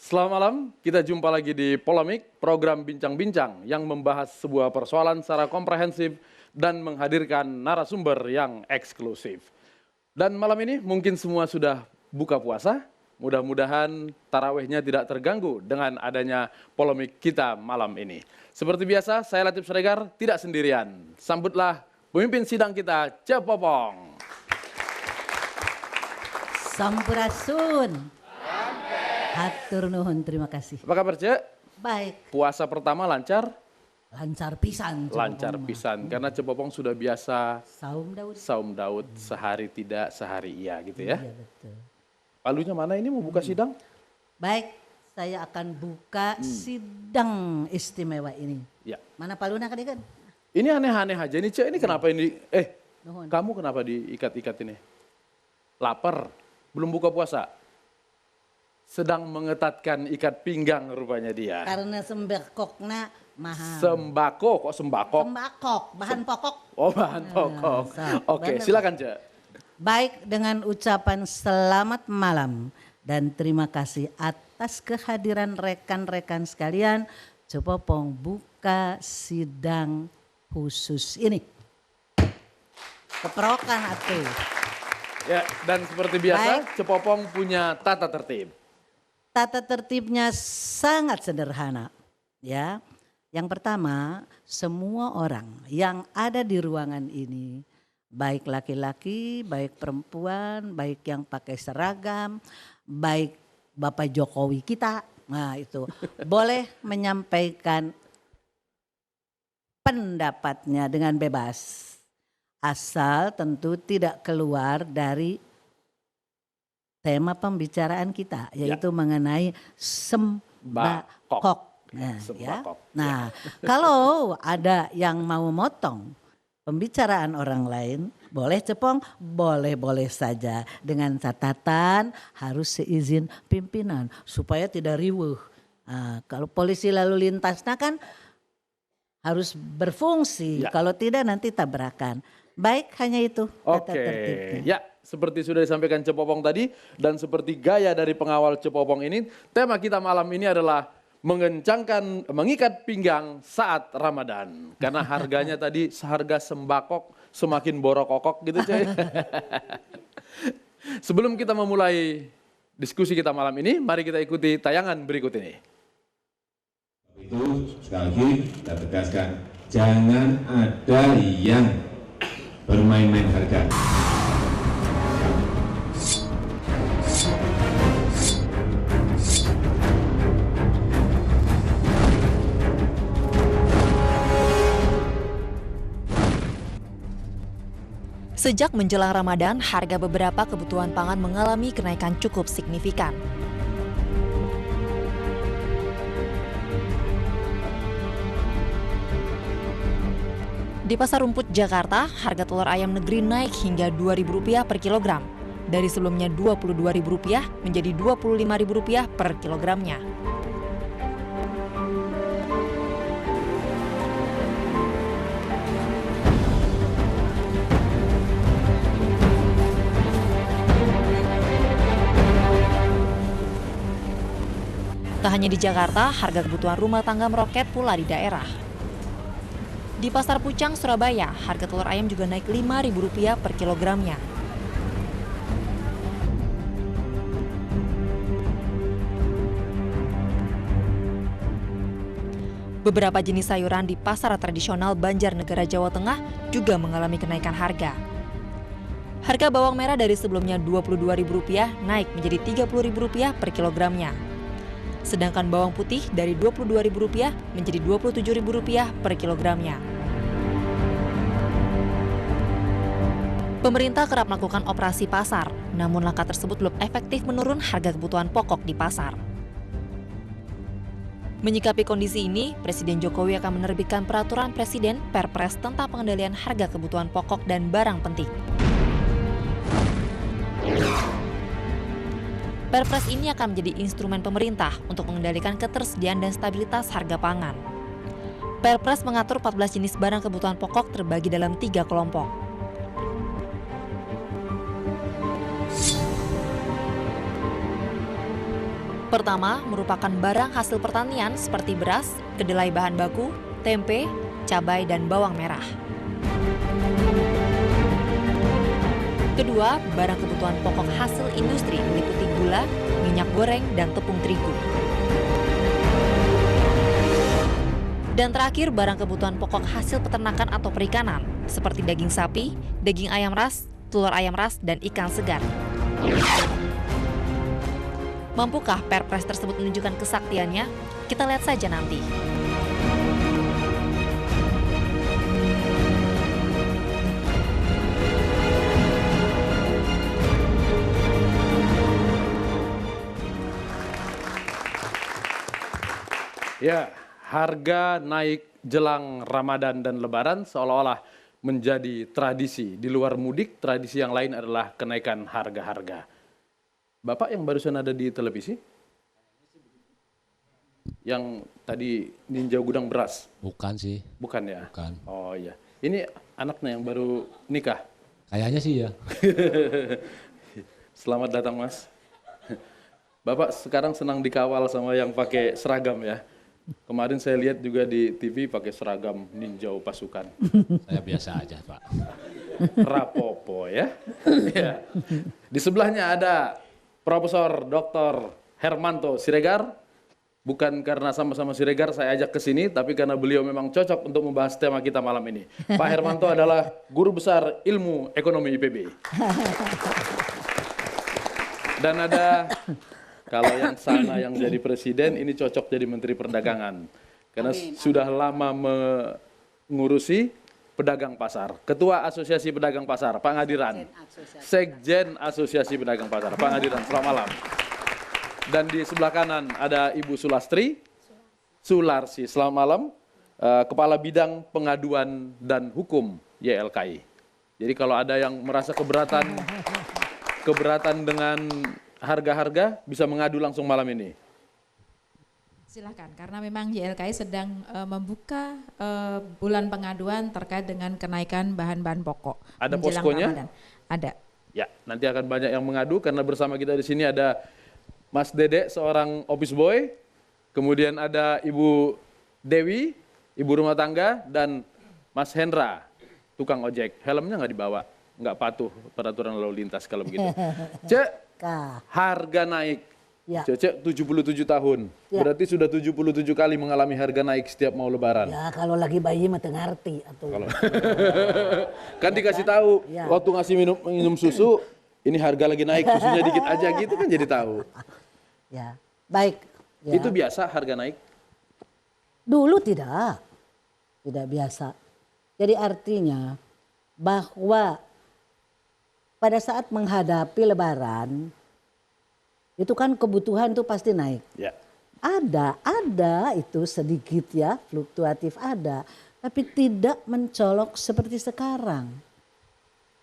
Selamat malam, kita jumpa lagi di Polemik, program bincang-bincang yang membahas sebuah persoalan secara komprehensif dan menghadirkan narasumber yang eksklusif. Dan malam ini mungkin semua sudah buka puasa, mudah-mudahan tarawihnya tidak terganggu dengan adanya polemik kita malam ini. Seperti biasa, saya Latif Sregar tidak sendirian. Sambutlah pemimpin sidang kita, Cepopong. Sampurasun. Hatur nuhun, terima kasih. Apa kabar, Cek? Baik, Puasa pertama lancar? lancar pisan. Lancar pisan, karena Cepopong sudah biasa Saum Daud. sehari tidak, sehari iya gitu ya. Iya betul. Palunya mana ini mau buka sidang? Baik, saya akan buka sidang istimewa ini. Ya. Mana paluna kan? Ini aneh-aneh aja nih, Cek. Ini kenapa ini? Nuhun. Kamu kenapa diikat-ikat ini? Lapar? Belum buka puasa? Sedang mengetatkan ikat pinggang rupanya dia. Karena sembakokna mahal. Sembako, kok sembako? Sembakok, bahan pokok. Oh, bahan pokok. Oke, bener. silakan, Cek. Baik, dengan ucapan selamat malam dan terima kasih atas kehadiran rekan-rekan sekalian. Cepopong buka sidang khusus ini. Keperokan atuh. Ya, dan seperti biasa, Baik. Cepopong punya tata tertib. Tata tertibnya sangat sederhana. Ya, yang pertama, semua orang yang ada di ruangan ini, baik laki-laki, baik perempuan, baik yang pakai seragam, baik Bapak Jokowi kita, nah itu boleh menyampaikan pendapatnya dengan bebas. Asal tentu tidak keluar dari tema pembicaraan kita, yaitu mengenai sembakok. Nah, Sembakok, nah kalau ada yang mau motong pembicaraan orang lain, boleh Cepong, boleh-boleh saja. Dengan catatan harus seizin pimpinan supaya tidak riweuh. Nah, kalau polisi lalu lintasnya kan harus berfungsi, kalau tidak nanti tabrakan. Baik, hanya itu tata tertibnya. Ya, seperti sudah disampaikan Cepopong tadi dan seperti gaya dari pengawal Cepopong ini, tema kita malam ini adalah mengikat pinggang saat Ramadan. Karena harganya tadi seharga sembakok semakin borokokok gitu, Cek. Sebelum kita memulai diskusi kita malam ini, mari kita ikuti tayangan berikut ini. Itu sekali lagi kita tegaskan, jangan ada yang bermain-main harga. Sejak menjelang Ramadan, harga beberapa kebutuhan pangan mengalami kenaikan cukup signifikan. Di Pasar Rumput, Jakarta, harga telur ayam negeri naik hingga Rp2.000 per kilogram. Dari sebelumnya Rp22.000 menjadi Rp25.000 per kilogramnya. Tak hanya di Jakarta, harga kebutuhan rumah tangga meroket pula di daerah. Di Pasar Pucang, Surabaya, harga telur ayam juga naik Rp5.000 per kilogramnya. Beberapa jenis sayuran di pasar tradisional Banjarnegara, Jawa Tengah juga mengalami kenaikan harga. Harga bawang merah dari sebelumnya Rp22.000 naik menjadi Rp30.000 per kilogramnya. Sedangkan bawang putih dari Rp22.000 menjadi Rp27.000 per kilogramnya. Pemerintah kerap melakukan operasi pasar, namun langkah tersebut belum efektif menurun harga kebutuhan pokok di pasar. Menyikapi kondisi ini, Presiden Jokowi akan menerbitkan peraturan Presiden Perpres tentang pengendalian harga kebutuhan pokok dan barang penting. Perpres ini akan menjadi instrumen pemerintah untuk mengendalikan ketersediaan dan stabilitas harga pangan. Perpres mengatur 14 jenis barang kebutuhan pokok terbagi dalam 3 kelompok. Pertama, merupakan barang hasil pertanian seperti beras, kedelai bahan baku, tempe, cabai, dan bawang merah. Kedua, barang kebutuhan pokok hasil industri meliputi gula, minyak goreng, dan tepung terigu. Dan terakhir, barang kebutuhan pokok hasil peternakan atau perikanan, seperti daging sapi, daging ayam ras, telur ayam ras, dan ikan segar. Mampukah Perpres tersebut menunjukkan kesaktiannya? Kita lihat saja nanti. Ya, harga naik jelang Ramadan dan Lebaran seolah-olah menjadi tradisi. Di luar mudik, tradisi yang lain adalah kenaikan harga-harga. Bapak yang barusan ada di televisi? Yang tadi ninja gudang beras? Bukan sih, Bukan ya? bukan. Oh iya. Ini anaknya yang baru nikah? Kayaknya sih ya. Selamat datang, Mas. Bapak sekarang senang dikawal sama yang pakai seragam ya? Kemarin saya lihat juga di TV pakai seragam ninjau pasukan. Saya biasa aja, Pak. Rapopo ya. Ya. Di sebelahnya ada Profesor Dr. Hermanto Siregar. Bukan karena sama-sama Siregar saya ajak ke sini, tapi karena beliau memang cocok untuk membahas tema kita malam ini. Pak Hermanto adalah Guru Besar Ilmu Ekonomi IPB. Dan ada, kalau yang sana yang jadi presiden, ini cocok jadi Menteri Perdagangan. Karena sudah lama mengurusi pedagang pasar. Ketua Asosiasi Pedagang Pasar, Pak Ngadiran. Sekjen Asosiasi Pedagang Pasar, Pak Ngadiran, selamat malam. Dan di sebelah kanan ada Ibu Sularsi, selamat malam. Kepala Bidang Pengaduan dan Hukum YLKI. Jadi kalau ada yang merasa keberatan dengan harga-harga, bisa mengadu langsung malam ini. Silakan, karena memang YLKI sedang membuka bulan pengaduan terkait dengan kenaikan bahan-bahan pokok. Ada menjelang poskonya? Ramadan. Ada. Ya, nanti akan banyak yang mengadu karena bersama kita di sini ada Mas Dede, seorang office boy, kemudian ada Ibu Dewi, ibu rumah tangga, dan Mas Hendra, tukang ojek. Helmnya nggak dibawa, nggak patuh peraturan lalu lintas kalau begitu. Cek, harga naik. Ya. Cek 77 tahun, Ya. berarti sudah 77 kali mengalami harga naik setiap mau lebaran. Ya kalau lagi bayi mah tengah ngerti atau Kan dikasih tahu, Ya. waktu ngasih minum susu, ini harga lagi naik, susunya dikit aja gitu kan jadi tahu. ya baik. Ya. Itu biasa harga naik? Dulu tidak biasa. Jadi artinya bahwa pada saat menghadapi Lebaran itu kan kebutuhan itu pasti naik. Ya. Ada itu sedikit ya, fluktuatif ada, tapi tidak mencolok seperti sekarang.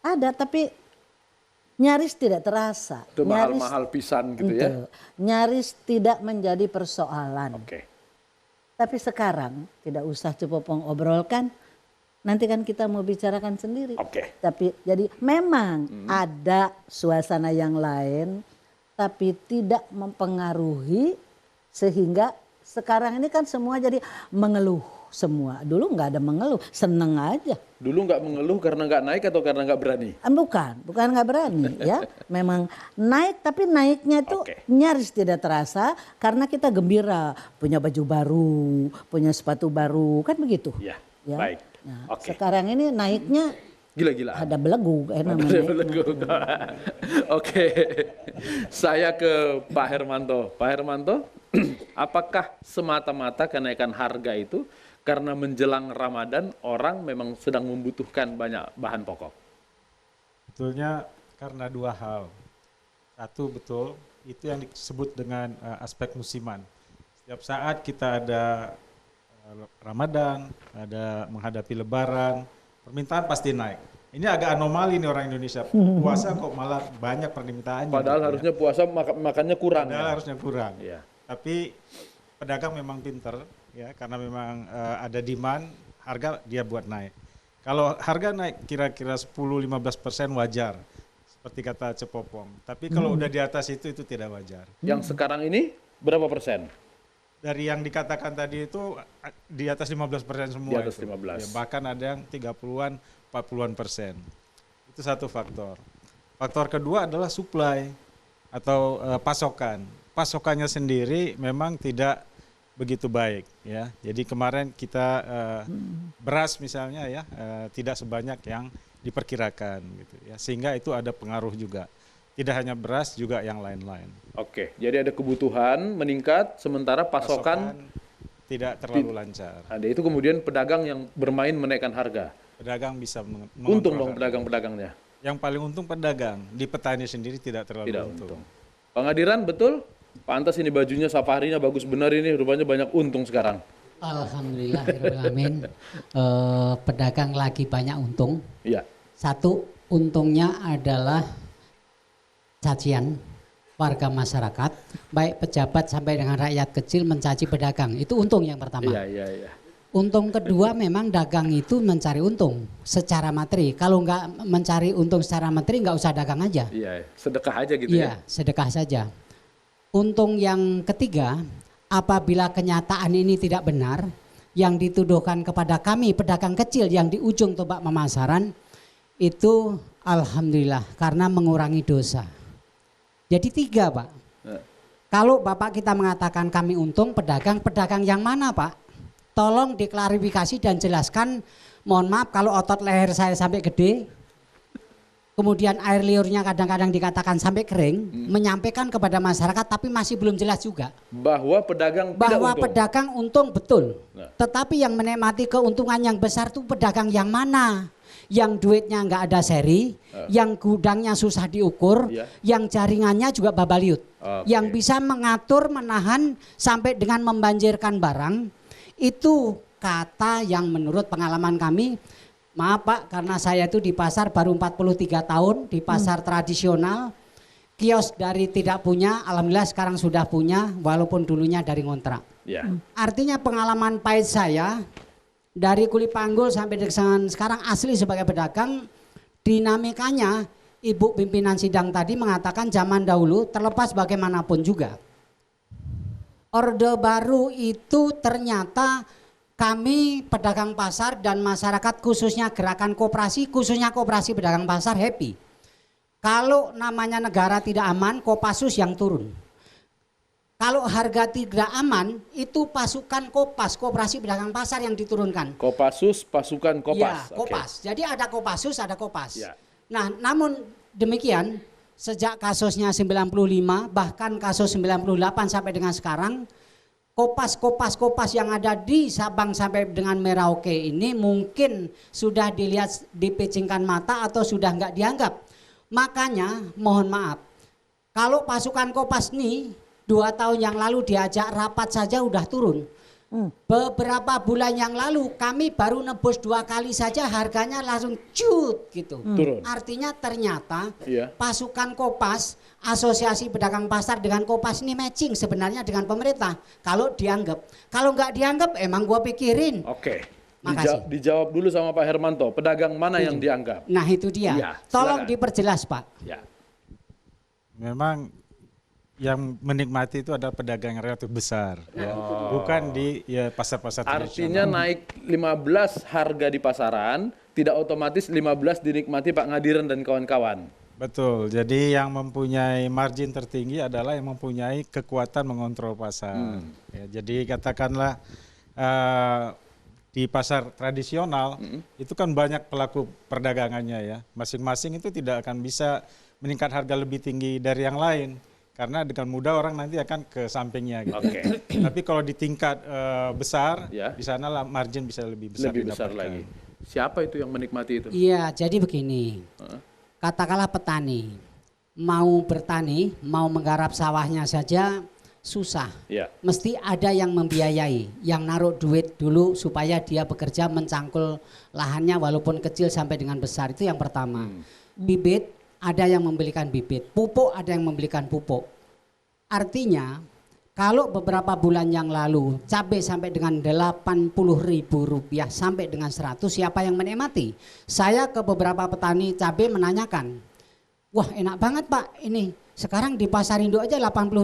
Ada tapi nyaris tidak terasa. Itu Nyaris- mahal-mahal pisan gitu ya. Itu, nyaris tidak menjadi persoalan. Oke. Tapi sekarang tidak usah cepopong obrolkan. Nanti kan kita mau bicarakan sendiri. Oke. Tapi jadi memang ada suasana yang lain, tapi tidak mempengaruhi sehingga sekarang ini kan semua jadi mengeluh semua. Dulu nggak ada mengeluh, seneng aja. Dulu nggak mengeluh karena nggak naik atau karena nggak berani? Bukan nggak berani ya. Memang naik tapi naiknya itu Oke. nyaris tidak terasa karena kita gembira punya baju baru, punya sepatu baru kan begitu. Ya, Ya. baik. Nah, Oke. sekarang ini naiknya Gila-gilaan. ada belegu namanya. Oke, saya ke Pak Hermanto. Pak Hermanto, apakah semata-mata kenaikan harga itu karena menjelang Ramadan orang memang sedang membutuhkan banyak bahan pokok? Betulnya karena dua hal. Satu betul, itu yang disebut dengan aspek musiman. Setiap saat kita ada Ramadan, ada menghadapi Lebaran, permintaan pasti naik. Ini agak anomali nih orang Indonesia. Puasa kok malah banyak permintaannya. Padahal gitu ya. harusnya puasa makannya kurang. Padahal ya? harusnya kurang. Iya. Tapi pedagang memang pinter ya, karena memang ada demand, harga dia buat naik. Kalau harga naik kira-kira 10-15% wajar. seperti kata Cepopong. Tapi kalau udah di atas itu tidak wajar. Yang sekarang ini berapa persen? Dari yang dikatakan tadi itu di atas 15% semua. Di atas itu. 15. Ya, bahkan ada yang 30-an, 40-an%. Itu satu faktor. Faktor kedua adalah supply atau pasokan. Pasokannya sendiri memang tidak begitu baik ya. Jadi kemarin kita beras misalnya ya tidak sebanyak yang diperkirakan gitu ya. Sehingga itu ada pengaruh juga. Tidak hanya beras juga yang lain-lain. Oke, jadi ada kebutuhan meningkat sementara pasokan tidak terlalu lancar. ada. Itu kemudian pedagang yang bermain menaikkan harga. Pedagang bisa Untung dong harga. pedagang-pedagangnya. Yang paling untung pedagang, di petani sendiri tidak terlalu Tidak untung. untung. Pengadiran betul? Pantas ini bajunya safarinya bagus benar ini, rupanya banyak untung sekarang. Alhamdulillah, amin. Pedagang lagi banyak untung. Iya. Satu, untungnya adalah cacian warga masyarakat, baik pejabat sampai dengan rakyat kecil mencaci pedagang. Itu untung yang pertama. Iya. Untung kedua memang dagang itu mencari untung secara materi. Kalau nggak mencari untung secara materi nggak usah dagang aja. Iya, sedekah aja gitu Iya, ya. sedekah saja. Untung yang ketiga, apabila kenyataan ini tidak benar, yang dituduhkan kepada kami pedagang kecil yang di ujung tombak pemasaran, itu alhamdulillah karena mengurangi dosa. Jadi 3 Pak. Kalau Bapak kita mengatakan kami untung, pedagang yang mana Pak? Tolong diklarifikasi dan jelaskan, mohon maaf kalau otot leher saya sampai gede, kemudian air liurnya kadang-kadang dikatakan sampai kering, menyampaikan kepada masyarakat tapi masih belum jelas juga. Bahwa pedagang tidak Bahwa untung. pedagang untung betul, Nah. tetapi yang menikmati keuntungan yang besar itu pedagang yang mana? Yang duitnya nggak ada seri, yang gudangnya susah diukur, Iya. yang jaringannya juga babaliut, Oke. yang bisa mengatur, menahan sampai dengan membanjirkan barang. Itu kata yang menurut pengalaman kami, maaf Pak karena saya itu di pasar baru 43 tahun, di pasar tradisional, kios dari tidak punya, alhamdulillah sekarang sudah punya walaupun dulunya dari ngontrak. Ya. Artinya pengalaman pahit saya dari kulit panggul sampai dengan sekarang asli sebagai pedagang, dinamikanya Ibu pimpinan sidang tadi mengatakan zaman dahulu terlepas bagaimanapun juga. Orde Baru itu ternyata kami pedagang pasar dan masyarakat khususnya gerakan koperasi, khususnya koperasi pedagang pasar happy. Kalau namanya negara tidak aman, Kopassus yang turun. Kalau harga tidak aman, itu pasukan Kopas, koperasi pedagang pasar yang diturunkan. Kopassus, pasukan Kopas. Ya, Kopas. Jadi ada Kopassus, ada Kopas. Ya. Nah, namun demikian sejak kasusnya 95 bahkan kasus 98 sampai dengan sekarang, Kopas yang ada di Sabang sampai dengan Merauke ini mungkin sudah dilihat dipicingkan mata atau sudah enggak dianggap. Makanya mohon maaf, kalau pasukan Kopas ini 2 tahun yang lalu diajak rapat saja udah turun. Beberapa bulan yang lalu kami baru nebus 2 kali saja harganya langsung cut gitu. Turun. Artinya ternyata Iya. pasukan Kopas, Asosiasi Pedagang Pasar dengan Kopas ini matching sebenarnya dengan pemerintah. Kalau dianggap, kalau nggak dianggap emang gua pikirin. Oke. Makasih. Dijawab dulu sama Pak Hermanto, pedagang mana yang dianggap? Nah itu dia. Iya, Tolong silakan. diperjelas Pak. Ya. Memang yang menikmati itu adalah pedagang yang relatif besar, ya. Bukan di pasar-pasar Artinya tradisional. naik 15 harga di pasaran, tidak otomatis 15 dinikmati Pak Ngadiran dan kawan-kawan. Betul. Jadi yang mempunyai margin tertinggi adalah yang mempunyai kekuatan mengontrol pasar. Ya, jadi katakanlah di pasar tradisional itu kan banyak pelaku perdagangannya ya. Masing-masing itu tidak akan bisa meningkat harga lebih tinggi dari yang lain. Karena dengan mudah orang nanti akan ke sampingnya gitu. Oke. Tapi kalau di tingkat besar, Ya. di sana lah margin bisa lebih besar. Lebih besar didapatkan. lagi. Siapa itu yang menikmati itu? Iya jadi begini, katakanlah petani mau bertani, mau menggarap sawahnya saja susah. Ya. Mesti ada yang membiayai, yang naruh duit dulu supaya dia bekerja mencangkul lahannya walaupun kecil sampai dengan besar. Itu yang pertama. Bibit, ada yang membelikan bibit. Pupuk, ada yang membelikan pupuk. Artinya, kalau beberapa bulan yang lalu cabai sampai dengan Rp80.000 sampai dengan 100, siapa yang menikmati? Saya ke beberapa petani cabai menanyakan, wah enak banget Pak ini. Sekarang di pasar induk aja 80.000.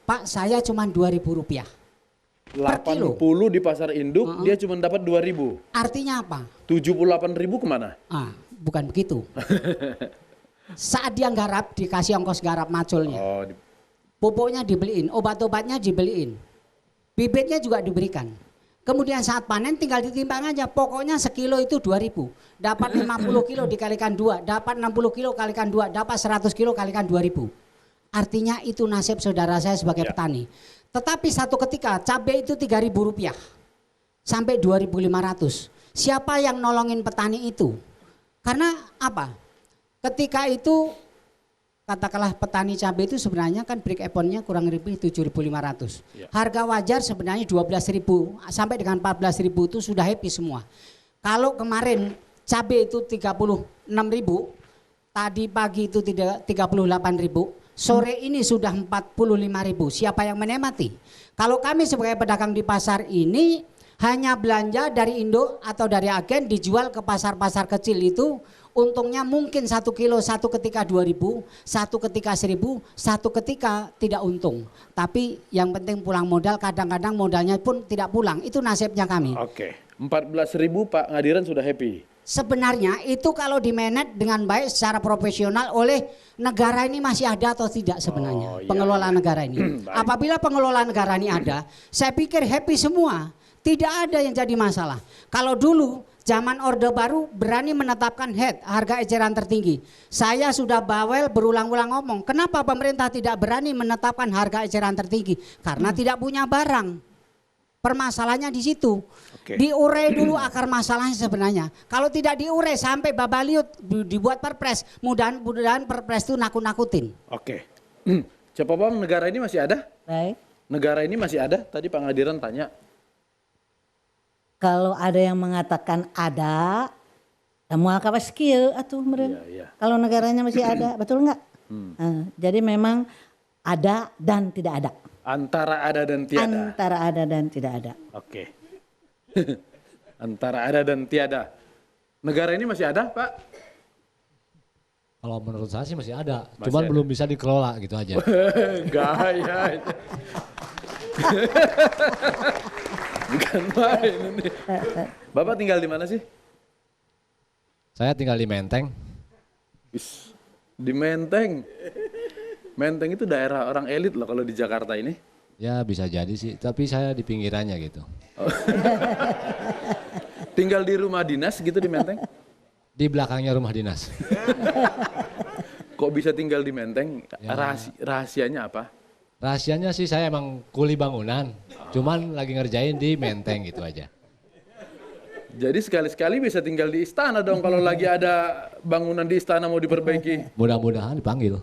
Pak saya cuma Rp2.000. Per kilo. 80 di pasar induk, dia cuma dapat 2.000. Artinya apa? 78.000 kemana? Bukan begitu. Saat dia garap dikasih ongkos garap maculnya. Oh, Pupuknya dibeliin, obat-obatnya dibeliin. Bibitnya juga diberikan. Kemudian saat panen tinggal ditimbang aja. Pokoknya sekilo itu 2.000. Dapat 50 kilo dikalikan 2, dapat 60 kilo kalikan 2, dapat 100 kilo kalikan 2.000. Artinya itu nasib saudara saya sebagai petani. Tetapi satu ketika cabai itu Rp3.000 sampai 2.500. Siapa yang nolongin petani itu? Karena apa? Ketika itu katakanlah petani cabai itu sebenarnya kan break even-nya kurang lebih 7.500. Ya. Harga wajar sebenarnya 12.000 sampai dengan 14.000 itu sudah happy semua. Kalau kemarin cabai itu 36.000, tadi pagi itu 38.000, sore ini sudah 45.000. Siapa yang menikmati? Kalau kami sebagai pedagang di pasar ini hanya belanja dari induk atau dari agen dijual ke pasar-pasar kecil itu, untungnya mungkin 1 kilo satu ketika 2.000, satu ketika 1.000, satu ketika tidak untung. Tapi yang penting pulang modal, kadang-kadang modalnya pun tidak pulang. Itu nasibnya kami. Oke. 14.000 Pak Ngadiran sudah happy. Sebenarnya itu kalau dimanage dengan baik secara profesional oleh negara ini masih ada atau tidak sebenarnya pengelola negara ini. Apabila pengelola negara ini ada, saya pikir happy semua. Tidak ada yang jadi masalah. Kalau dulu zaman Orde Baru berani menetapkan head harga eceran tertinggi. Saya sudah bawel berulang-ulang ngomong, kenapa pemerintah tidak berani menetapkan harga eceran tertinggi? Karena tidak punya barang. Permasalahannya di situ. Diurai dulu akar masalahnya sebenarnya. Kalau tidak diurai sampai babaliut dibuat perpres, mudah-mudahan perpres itu nakut-nakutin. Oke. Cepopong, negara ini masih ada? Baik. Negara ini masih ada? Tadi Pak Ngadiran tanya. Kalau ada yang mengatakan ada, semua apa skill atuh meren. Iya. Kalau negaranya masih ada, betul nggak? Jadi memang ada dan tidak ada. Antara ada dan tiada. Antara ada dan tidak ada. Oke. Antara ada dan tiada. Negara ini masih ada, Pak? Kalau menurut saya sih masih ada, Masih cuman ada. belum bisa dikelola gitu aja. Gaya itu. Bukan main ini. Bapak tinggal di mana sih? Saya tinggal di Menteng. Wis, di Menteng. Menteng itu daerah orang elit loh kalau di Jakarta ini. Ya bisa jadi sih, tapi saya di pinggirannya gitu. Tinggal di rumah dinas gitu di Menteng? Di belakangnya rumah dinas. Kok bisa tinggal di Menteng? Ya. Rahasianya apa? Rahasianya sih saya emang kuli bangunan, cuman lagi ngerjain di Menteng gitu aja. Jadi sekali-sekali bisa tinggal di istana dong kalau lagi ada bangunan di istana mau diperbaiki. Mudah-mudahan dipanggil.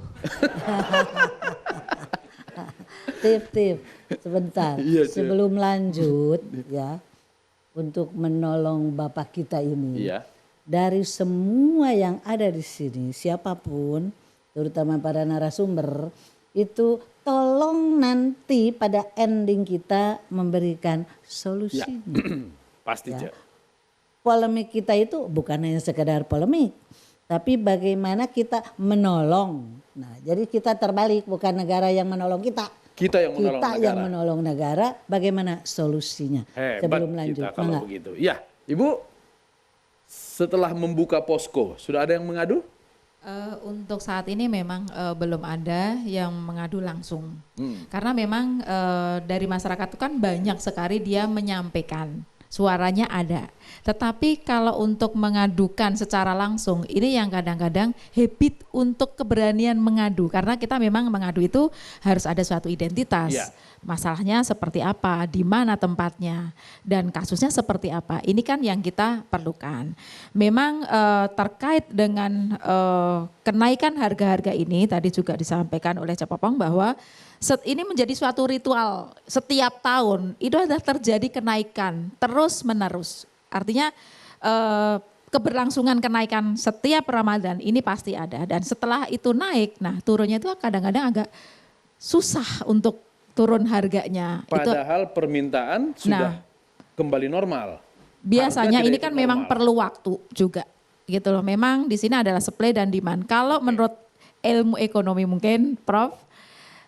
Tip, sebentar. Iya, Cik. Sebelum lanjut ya, untuk menolong Bapak kita ini. Iya. Dari semua yang ada di sini, siapapun, terutama para narasumber, itu tolong nanti pada ending kita memberikan solusinya. Pasti, Ya. Cak. Polemik kita itu bukan hanya sekedar polemik, tapi bagaimana kita menolong. Nah, jadi kita terbalik, bukan negara yang menolong kita. Kita yang menolong Kita negara. yang menolong negara, bagaimana solusinya. Hebat Sebelum lanjut, kita kalau Mangga. begitu. Ya, Ibu, setelah membuka posko, sudah ada yang mengadu? Untuk saat ini memang belum ada yang mengadu langsung. Karena memang dari masyarakat itu kan banyak sekali dia menyampaikan. Suaranya ada. Tetapi kalau untuk mengadukan secara langsung, ini yang kadang-kadang habit untuk keberanian mengadu. Karena kita memang mengadu itu harus ada suatu identitas. Iya. Masalahnya seperti apa, di mana tempatnya, dan kasusnya seperti apa. Ini kan yang kita perlukan. Memang terkait dengan kenaikan harga-harga ini, tadi juga disampaikan oleh Cepopong bahwa ini menjadi suatu ritual setiap tahun. Itu adalah terjadi kenaikan terus menerus. Artinya keberlangsungan kenaikan setiap Ramadan ini pasti ada. Dan setelah itu naik, nah turunnya itu kadang-kadang agak susah untuk turun harganya. Padahal permintaan sudah kembali normal. Biasanya Harga ini tidak kan ikut memang normal. perlu waktu juga gitu loh. Memang di sini adalah supply dan demand. Kalau menurut ilmu ekonomi mungkin Prof.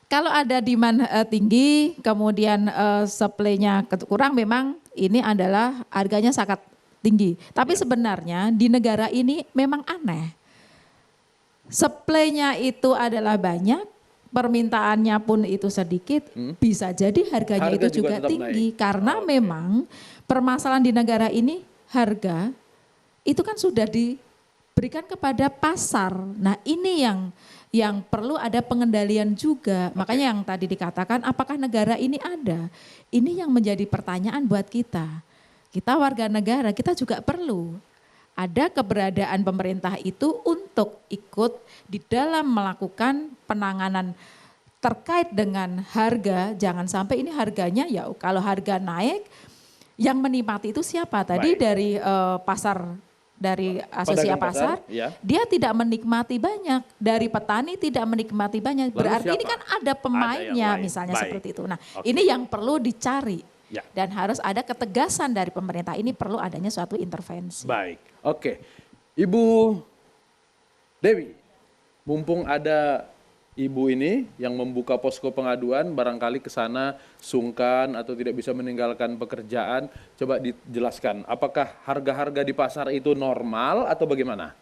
Kalau ada demand tinggi, kemudian supply-nya kurang, memang ini adalah harganya sangat tinggi. Tapi sebenarnya di negara ini memang aneh. Supply-nya itu adalah banyak, permintaannya pun itu sedikit, bisa jadi harganya Harga itu juga tetap tinggi. naik. Karena memang permasalahan di negara ini harga itu kan sudah diberikan kepada pasar. Nah ini yang perlu ada pengendalian juga. Makanya yang tadi dikatakan apakah negara ini ada? Ini yang menjadi pertanyaan buat kita. Kita warga negara, kita juga perlu ada keberadaan pemerintah itu untuk ikut di dalam melakukan penanganan terkait dengan harga. Jangan sampai ini harganya ya kalau harga naik yang menikmati itu siapa? Tadi Baik. dari pasar, dari asosiasi Pedagang pasar, ya. dia tidak menikmati banyak, dari petani tidak menikmati banyak. Lalu Berarti ini siapa? kan ada pemainnya lain. misalnya Baik. seperti itu. Nah Oke. ini yang perlu dicari Ya. dan harus ada ketegasan dari pemerintah. Ini perlu adanya suatu intervensi. Baik, oke. Ibu Dewi, mumpung ada ibu ini yang membuka posko pengaduan, barangkali ke sana sungkan atau tidak bisa meninggalkan pekerjaan, coba dijelaskan apakah harga-harga di pasar itu normal atau bagaimana?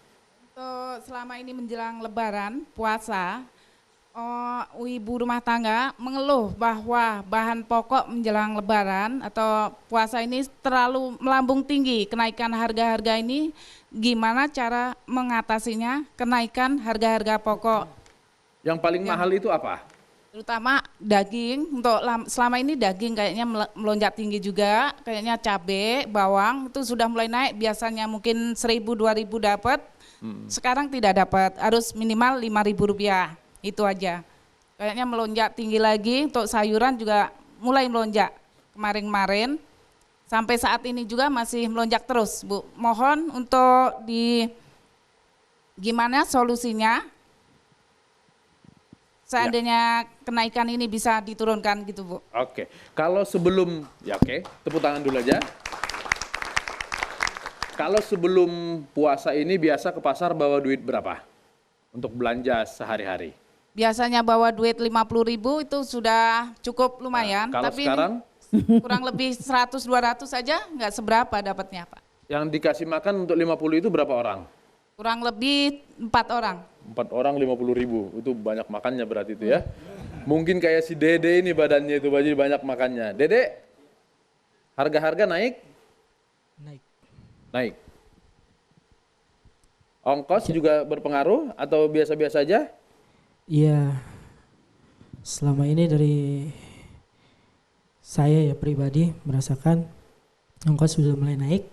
Untuk selama ini menjelang Lebaran, puasa, ibu rumah tangga mengeluh bahwa bahan pokok menjelang Lebaran atau puasa ini terlalu melambung tinggi. Kenaikan harga-harga ini gimana cara mengatasinya, kenaikan harga-harga pokok? Yang paling mahal itu apa? Terutama daging, untuk selama ini daging kayaknya melonjak tinggi juga, kayaknya cabai, bawang itu sudah mulai naik, biasanya mungkin 1.000-2.000 dapat, sekarang tidak dapat, harus minimal Rp5.000, itu aja. Kayaknya melonjak tinggi lagi, untuk sayuran juga mulai melonjak kemarin-kemarin, sampai saat ini juga masih melonjak terus, Bu. Mohon untuk gimana solusinya? Seandainya kenaikan ini bisa diturunkan gitu, Bu. Oke, kalau sebelum, ya oke, tepuk tangan dulu aja. Kalau sebelum puasa ini biasa ke pasar bawa duit berapa? Untuk belanja sehari-hari? Biasanya bawa duit 50.000 itu sudah cukup lumayan. Kalau tapi sekarang? ini kurang lebih 100-200 saja nggak seberapa dapatnya, Pak. Yang dikasih makan untuk 50 itu berapa orang? Kurang lebih 4 orang. 4 orang 50.000, itu banyak makannya berarti itu ya. Mungkin kayak si Dede ini badannya itu banyak makannya. Dede, harga-harga naik? Naik. Ongkos juga berpengaruh atau biasa-biasa aja? Iya, selama ini dari saya ya pribadi merasakan ongkos sudah mulai naik.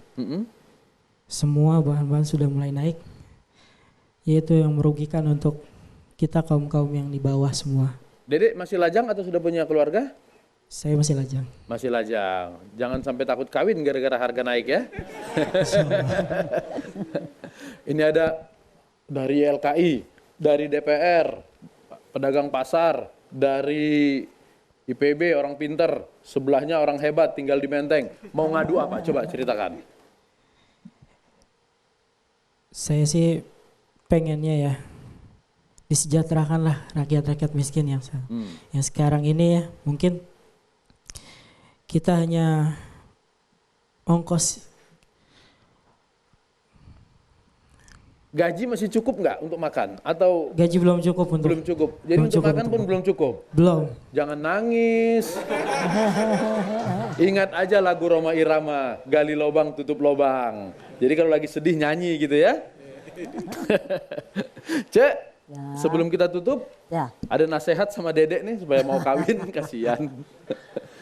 Semua bahan-bahan sudah mulai naik. Yaitu yang merugikan untuk kita kaum-kaum yang di bawah semua. Dede masih lajang atau sudah punya keluarga? Saya masih lajang. Masih lajang. Jangan sampai takut kawin gara-gara harga naik ya. Ini ada dari LKI, dari DPR, pedagang pasar, dari IPB orang pinter, sebelahnya orang hebat tinggal di Menteng. Mau ngadu apa? Coba ceritakan. Saya sih pengennya ya disejahterakanlah rakyat-rakyat miskin yang sekarang ini ya, mungkin kita hanya ongkos. Gaji masih cukup nggak untuk makan? Atau gaji belum cukup untuk belum cukup. Jadi belum untuk cukup makan untuk pun belum cukup. Belum. Jangan nangis. Ingat aja lagu Roma Irama, gali lobang tutup lobang. Jadi kalau lagi sedih nyanyi gitu ya. Cek, sebelum kita tutup, ada nasihat sama Dedek nih supaya mau kawin, kasihan.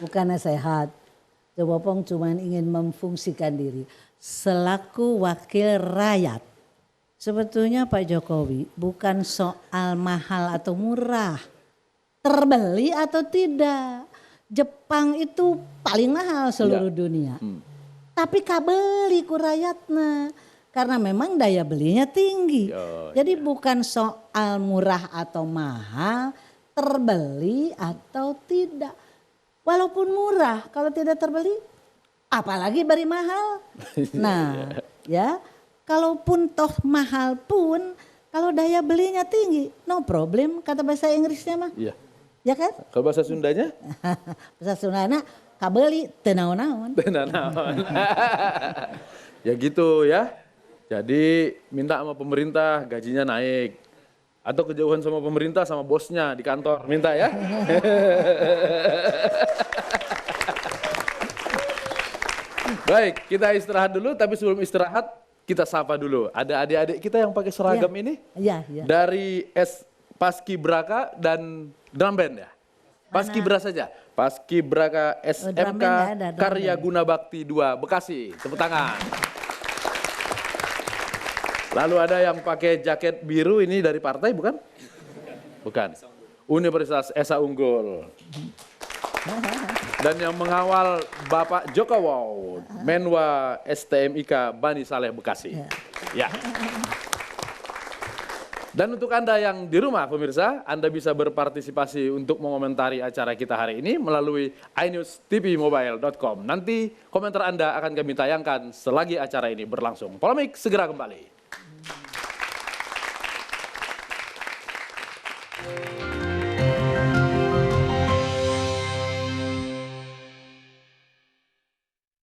Bukan nasihat, Coba Pong cuma ingin memfungsikan diri selaku wakil rakyat. Sebetulnya Pak Jokowi bukan soal mahal atau murah, terbeli atau tidak. Jepang itu paling mahal seluruh dunia. Tapi kabeli ku rakyatna. Karena memang daya belinya tinggi. Jadi bukan soal murah atau mahal, terbeli atau tidak. Walaupun murah, kalau tidak terbeli, apalagi beri mahal. Nah, ya, kalaupun toh mahal pun Kalau daya belinya tinggi, no problem kata bahasa Inggrisnya mah. Iya. Ya kan? Kalau bahasa Sundanya? Bahasa Sundana kabeli teu naon-naon. Ya gitu ya. Jadi minta sama pemerintah gajinya naik. Atau kejauhan sama pemerintah sama bosnya di kantor. Minta ya. Baik, kita istirahat dulu. Tapi sebelum istirahat kita sapa dulu. Ada adik-adik kita yang pakai seragam ini. Iya, iya. Dari Paskibraka dan drum band ya? Paskibra saja. Paskibraka drum SMK band nggak ada, drum Karya band. Guna Bakti 2 Bekasi. Tepuk tangan. Lalu ada yang pakai jaket biru ini dari partai bukan? Bukan. Universitas Esa Unggul. Dan yang mengawal Bapak Joko Wow, Menwa STMIK Bani Saleh Bekasi. Ya. Dan untuk Anda yang di rumah pemirsa, Anda bisa berpartisipasi untuk mengomentari acara kita hari ini melalui inewstvmobile.com. Nanti komentar Anda akan kami tayangkan selagi acara ini berlangsung. Polemik segera kembali.